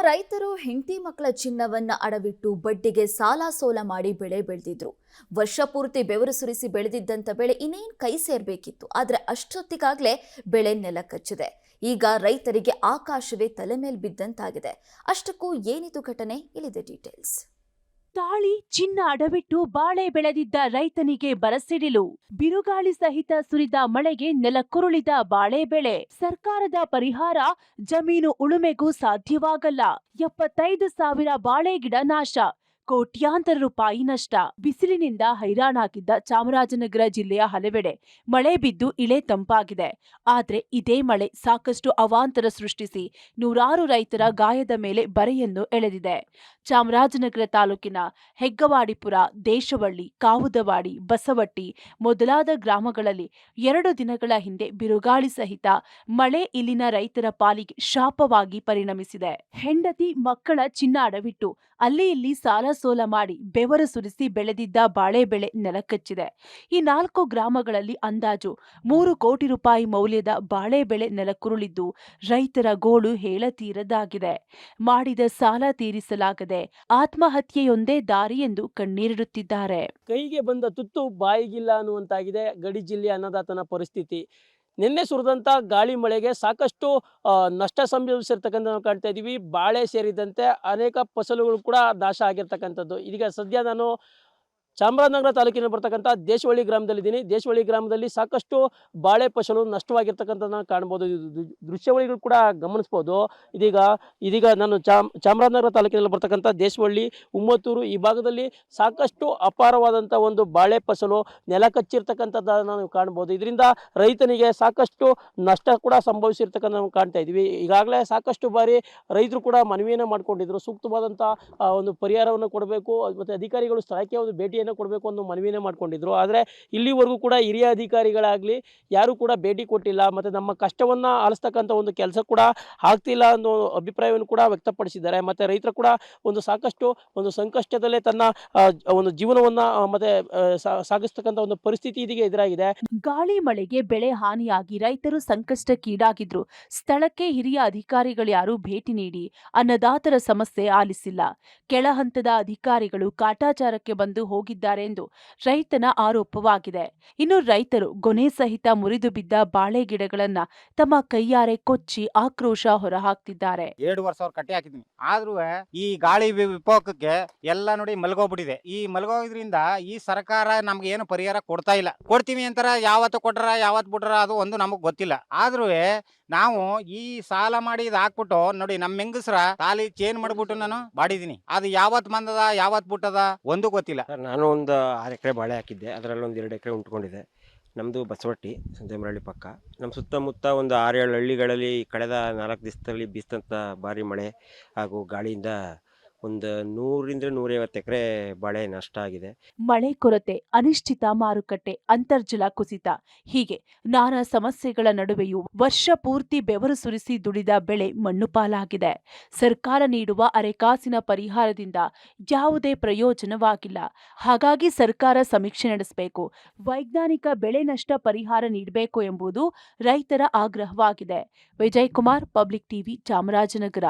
ರೈತರು ಹೆಂಡತಿ ಮಕ್ಕಳ ಚಿನ್ನವನ್ನ ಅಡವಿಟ್ಟು ಬಡ್ಡಿಗೆ ಸಾಲ ಸೋಲ ಮಾಡಿ ಬೆಳೆ ಬೆಳೆದಿದ್ರು. ವರ್ಷ ಪೂರ್ತಿ ಬೆವರು ಸುರಿಸಿ ಬೆಳೆದಿದ್ದಂತ ಬೆಳೆ ಇನ್ನೇನು ಕೈ ಸೇರ್ಬೇಕಿತ್ತು. ಆದ್ರೆ ಅಷ್ಟೊತ್ತಿಗಾಗ್ಲೇ ಬೆಳೆ ನೆಲ ಕಚ್ಚಿದೆ. ಈಗ ರೈತರಿಗೆ ಆಕಾಶವೇ ತಲೆ ಮೇಲೆ ಬಿದ್ದಂತಾಗಿದೆ. ಅಷ್ಟಕ್ಕೂ ಏನಿದು ಘಟನೆ? ಇಲ್ಲಿದೆ ಡೀಟೇಲ್ಸ್. ತಾಳಿ ಚಿನ್ನ ಅಡವಿಟ್ಟು ಬಾಳೆ ಬೆಳೆದಿದ್ದ ರೈತನಿಗೆ ಬರಸಿಡಿಲು. ಬಿರುಗಾಳಿ ಸಹಿತ ಸುರಿದ ಮಳೆಗೆ ನೆಲಕ್ಕುರುಳಿದ ಬಾಳೆ ಬೆಳೆ. ಸರ್ಕಾರದ ಪರಿಹಾರ ಜಮೀನು ಉಳುಮೆಗೂ ಸಾಧ್ಯವಾಗಲ್ಲ. 75,000 ಬಾಳೆ ಗಿಡ ನಾಶ, ಕೋಟ್ಯಾಂತರ ರೂಪಾಯಿ ನಷ್ಟ. ಬಿಸಿಲಿನಿಂದ ಹೈರಾಣಾಗಿದ್ದ ಚಾಮರಾಜನಗರ ಜಿಲ್ಲೆಯ ಹಲವೆಡೆ ಮಳೆ ಬಿದ್ದು ಇಳೆ ತಂಪಾಗಿದೆ. ಆದ್ರೆ ಇದೇ ಮಳೆ ಸಾಕಷ್ಟು ಅವಾಂತರ ಸೃಷ್ಟಿಸಿ ನೂರಾರು ರೈತರ ಗಾಯದ ಮೇಲೆ ಬರೆಯನ್ನು ಎಳೆದಿದೆ. ಚಾಮರಾಜನಗರ ತಾಲೂಕಿನ ಹೆಗ್ಗವಾಡಿಪುರ, ದೇಶವಳ್ಳಿ, ಕಾವುದವಾಡಿ, ಬಸವಟ್ಟಿ ಮೊದಲಾದ ಗ್ರಾಮಗಳಲ್ಲಿ 2 ದಿನಗಳ ಹಿಂದೆ ಬಿರುಗಾಳಿ ಸಹಿತ ಮಳೆ ಇಲ್ಲಿನ ರೈತರ ಪಾಲಿಗೆ ಶಾಪವಾಗಿ ಪರಿಣಮಿಸಿದೆ. ಹೆಂಡತಿ ಮಕ್ಕಳ ಚಿನ್ನ ಅಡವಿಟ್ಟು ಅಲ್ಲಿ ಇಲ್ಲಿ ಸಾಲ ಸೋಲ ಮಾಡಿ ಬೆವರು ಸುರಿಸಿ ಬೆಳೆದಿದ್ದ ಬಾಳೆ ಬೆಳೆ ನೆಲಕಚ್ಚಿದೆ. ಈ 4 ಗ್ರಾಮಗಳಲ್ಲಿ ಅಂದಾಜು 3 ಕೋಟಿ ರೂಪಾಯಿ ಮೌಲ್ಯದ ಬಾಳೆ ಬೆಳೆ ನೆಲಕ್ಕುರುಳಿದ್ದು ರೈತರ ಗೋಳು ಹೇಳತೀರದಾಗಿದೆ. ಮಾಡಿದ ಸಾಲ ತೀರಿಸಲಾಗದೆ ಆತ್ಮಹತ್ಯೆಯೊಂದೇ ದಾರಿ ಎಂದು ಕಣ್ಣೀರಿಡುತ್ತಿದ್ದಾರೆ. ಕೈಗೆ ಬಂದ ತುತ್ತು ಬಾಯಿಗಿಲ್ಲ ಅನ್ನುವಂತಾಗಿದೆ ಗಡಿ ಜಿಲ್ಲೆಯ ಅನ್ನದಾತನ ಪರಿಸ್ಥಿತಿ. ನಿನ್ನೆ ಸುರಿದಂಥ ಗಾಳಿ ಮಳೆಗೆ ಸಾಕಷ್ಟು ನಷ್ಟ ಸಂಭವಿಸಿರ್ತಕ್ಕಂಥ ನಾವು ಕಾಣ್ತಾ ಇದ್ದೀವಿ. ಬಾಳೆ ಸೇರಿದಂತೆ ಅನೇಕ ಫಸಲುಗಳು ಕೂಡ ನಾಶ ಆಗಿರ್ತಕ್ಕಂಥದ್ದು. ಇದೀಗ ಸದ್ಯ ನಾನು ಚಾಮರಾಜನಗರ ತಾಲೂಕಿನ ಬರ್ತಕ್ಕಂಥ ದೇಶವಳ್ಳಿ ಗ್ರಾಮದಲ್ಲಿದ್ದೀನಿ. ದೇಶವಳ್ಳಿ ಗ್ರಾಮದಲ್ಲಿ ಸಾಕಷ್ಟು ಬಾಳೆ ಫಸಲು ನಷ್ಟವಾಗಿರ್ತಕ್ಕಂಥದ್ದನ್ನ ಕಾಣ್ಬೋದು. ದೃಶ್ಯಾವಳಿಗಳು ಕೂಡ ಗಮನಿಸ್ಬೋದು. ಇದೀಗ ನಾನು ಚಾಮರಾಜನಗರ ತಾಲೂಕಿನಲ್ಲಿ ಬರ್ತಕ್ಕಂಥ ದೇಶವಳ್ಳಿ, ಉಮ್ಮತ್ತೂರು ಈ ಭಾಗದಲ್ಲಿ ಸಾಕಷ್ಟು ಅಪಾರವಾದಂಥ ಒಂದು ಬಾಳೆ ಫಸಲು ನೆಲ ಕಚ್ಚಿರ್ತಕ್ಕಂಥದ್ದನ್ನು ನಾವು ಕಾಣ್ಬೋದು. ಇದರಿಂದ ರೈತನಿಗೆ ಸಾಕಷ್ಟು ನಷ್ಟ ಕೂಡ ಸಂಭವಿಸಿರ್ತಕ್ಕಂಥ ನಾವು ಕಾಣ್ತಾ ಇದ್ದೀವಿ. ಈಗಾಗಲೇ ಸಾಕಷ್ಟು ಬಾರಿ ರೈತರು ಕೂಡ ಮನವಿಯನ್ನು ಮಾಡ್ಕೊಂಡಿದ್ರು. ಸೂಕ್ತವಾದಂಥ ಒಂದು ಪರಿಹಾರವನ್ನು ಕೊಡಬೇಕು, ಮತ್ತು ಅಧಿಕಾರಿಗಳು ಸ್ಥಳಕ್ಕೆ ಒಂದು ಭೇಟಿಯನ್ನು ಕೊಡಬೇಕು ಅನ್ನೋ ಮನವಿಯನ್ನು ಮಾಡ್ಕೊಂಡಿದ್ರು. ಆದರೆ ಇಲ್ಲಿವರೆಗೂ ಕೂಡ ಹಿರಿಯ ಅಧಿಕಾರಿಗಳಾಗಲಿ ಯಾರು ಕೂಡ ಭೇಟಿ ಕೊಟ್ಟಿಲ್ಲ, ಮತ್ತು ನಮ್ಮ ಕಷ್ಟವನ್ನು ಆಲಿಸ್ತಕ್ಕಂಥ ಒಂದು ಕೆಲಸ ಕೂಡ ಆಗ್ತಿಲ್ಲ ಅನ್ನೋ ಅಭಿಪ್ರಾಯವನ್ನು ಕೂಡ ವ್ಯಕ್ತಪಡಿಸಿದ್ದಾರೆ. ಮತ್ತು ರೈತರು ಕೂಡ ಸಾಕಷ್ಟು ಸಂಕಷ್ಟದಲ್ಲೇ ತನ್ನ ಒಂದು ಜೀವನವನ್ನು ಮತ್ತೆ ಸಾಗಿಸ್ತಕ್ಕಂಥ ಒಂದು ಪರಿಸ್ಥಿತಿ ಇದೀಗ ಎದುರಾಗಿದೆ. ಗಾಳಿ ಮಳೆಗೆ ಬೆಳೆ ಹಾನಿಯಾಗಿ ರೈತರು ಸಂಕಷ್ಟಕ್ಕೀಡಾಗಿದ್ರು. ಸ್ಥಳಕ್ಕೆ ಹಿರಿಯ ಅಧಿಕಾರಿಗಳು ಯಾರು ಭೇಟಿ ನೀಡಿ ಅನ್ನದಾತರ ಸಮಸ್ಯೆ ಆಲಿಸಿಲ್ಲ. ಕೆಳ ಹಂತದ ಅಧಿಕಾರಿಗಳು ಕಾಟಾಚಾರಕ್ಕೆ ಬಂದು ಹೋಗಿದ್ದಾರೆ ಎಂದು ರೈತನ ಆರೋಪವಾಗಿದೆ. ಇನ್ನು ರೈತರು ಗೊನೆ ಸಹಿತ ಮುರಿದು ಬಿದ್ದ ಬಾಳೆ ಗಿಡಗಳನ್ನ ತಮ್ಮ ಕೈಯಾರೆ ಕೊಚ್ಚಿ ಆಕ್ರೋಶ ಹೊರಹಾಕ್ತಿದ್ದಾರೆ. 2 ವರ್ಷ ಅವ್ರು ಕಟ್ಟಿ ಹಾಕಿದ್ವಿ, ಆದ್ರೂ ಈ ಗಾಳಿ ವಿಪೋಕಕ್ಕೆ ಎಲ್ಲ ನೋಡಿ ಮಲ್ಗೋಗ್ಬಿಟ್ಟಿದೆ. ಈ ಮಲ್ಗೋದ್ರಿಂದ ಈ ಸರ್ಕಾರ ನಮ್ಗೆ ಏನು ಪರಿಹಾರ ಕೊಡ್ತಾ ಇಲ್ಲ. ಕೊಡ್ತೀವಿ ಅಂತಾರ, ಯಾವತ್ತು ಕೊಟ್ರ ಯಾವತ್ತು ಬಿಟ್ರ ಅದು ಒಂದು ನಮಗ್ ಗೊತ್ತಿಲ್ಲ. ಆದ್ರೂ ನಾವು ಈ ಸಾಲ ಮಾಡಿ ಇದು ಹಾಕ್ಬಿಟ್ಟು ನೋಡಿ ನಮ್ಮ ಹೆಂಗಸ್ರ ತಾಲಿ ಚೇಂಜ್ ಮಾಡ್ಬಿಟ್ಟು ನಾನು ಬಾಡಿದೀನಿ. ಅದು ಯಾವತ್ ಬಂದದ ಯಾವತ್ ಬಿಟ್ಟದ ಒಂದು ಗೊತ್ತಿಲ್ಲ. ನಾನು ಒಂದು 6 ಎಕರೆ ಬಾಳೆ ಹಾಕಿದ್ದೆ, ಅದರಲ್ಲಿ ಒಂದು 2 ಎಕರೆ ಉಂಟ್ಕೊಂಡಿದೆ. ನಮ್ಮದು ಬಸವಟ್ಟಿ, ಸಂತೆಮರಳ್ಳಿ ಪಕ್ಕ. ನಮ್ಮ ಸುತ್ತಮುತ್ತ ಒಂದು 6-7 ಹಳ್ಳಿಗಳಲ್ಲಿ ಕಳೆದ 4 ದಿವಸದಲ್ಲಿ ಬೀಸ್ತಂಥ ಭಾರಿ ಮಳೆ ಹಾಗೂ ಗಾಳಿಯಿಂದ ಒಂದು 100-150 ಎಕರೆ ಬಾಳೆ ನಷ್ಟ ಆಗಿದೆ. ಮಳೆ ಕೊರತೆ, ಅನಿಶ್ಚಿತ ಮಾರುಕಟ್ಟೆ, ಅಂತರ್ಜಲ ಕುಸಿತ ಹೀಗೆ ನಾನಾ ಸಮಸ್ಯೆಗಳ ನಡುವೆಯೂ ವರ್ಷ ಪೂರ್ತಿ ಬೆವರು ಸುರಿಸಿ ದುಡಿದ ಬೆಳೆ ಮಣ್ಣು ಪಾಲಾಗಿದೆ. ಸರ್ಕಾರ ನೀಡುವ ಅರೆಕಾಸಿನ ಪರಿಹಾರದಿಂದ ಯಾವುದೇ ಪ್ರಯೋಜನವಾಗಿಲ್ಲ. ಹಾಗಾಗಿ ಸರ್ಕಾರ ಸಮೀಕ್ಷೆ ನಡೆಸಬೇಕು, ವೈಜ್ಞಾನಿಕ ಬೆಳೆ ನಷ್ಟ ಪರಿಹಾರ ನೀಡಬೇಕು ಎಂಬುದು ರೈತರ ಆಗ್ರಹವಾಗಿದೆ. Vijay Kumar, public TV, Chamarajanagar.